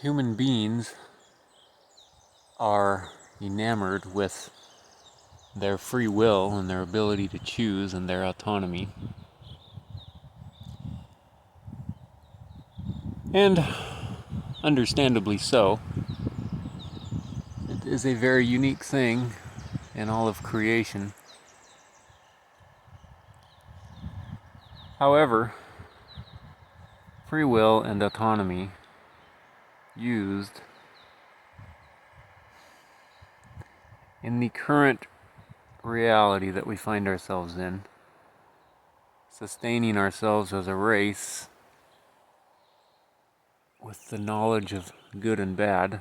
Human beings are enamored with their free will and their ability to choose and their autonomy. And understandably so. It is a very unique thing in all of creation. However, free will and autonomy used in the current reality that we find ourselves in, sustaining ourselves as a race with the knowledge of good and bad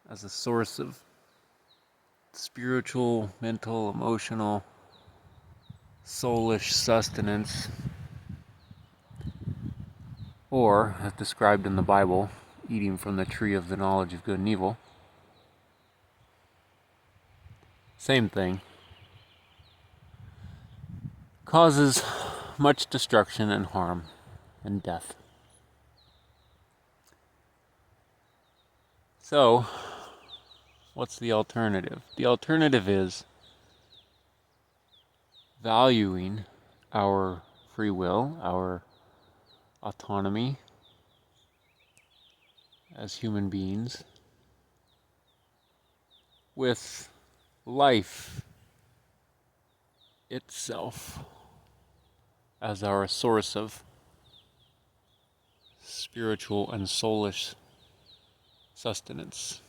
as a source of spiritual, mental, emotional, soulish sustenance, or, as described in the Bible, eating from the tree of the knowledge of good and evil. Same thing. Causes much destruction and harm and death. So, what's the alternative? The alternative is valuing our free will, our autonomy as human beings, with life itself as our source of spiritual and soulish sustenance.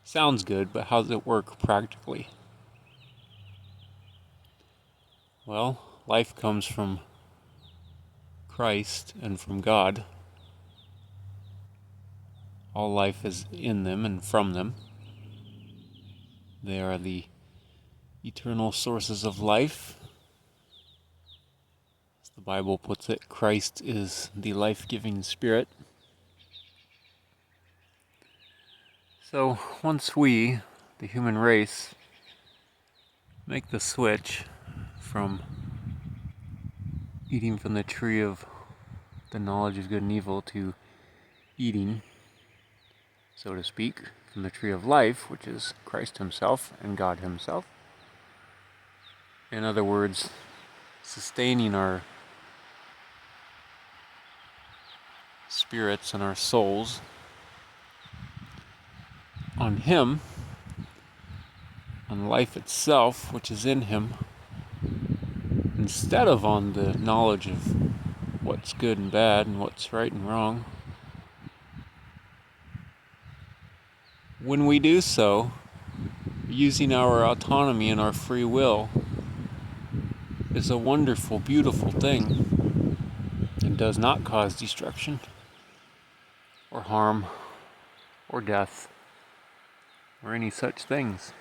Sounds good, but how does it work practically? Well, life comes from Christ and from God. All life is in them and from them. They are the eternal sources of life. As the Bible puts it, Christ is the life-giving Spirit. So once we, the human race, make the switch from eating from the tree of the knowledge of good and evil to eating, so to speak, from the tree of life, which is Christ Himself and God Himself. In other words, sustaining our spirits and our souls on Him, on life itself, which is in Him, instead of on the knowledge of what's good and bad and what's right and wrong. When we do so, using our autonomy and our free will is a wonderful, beautiful thing. It does not cause destruction or harm or death or any such things.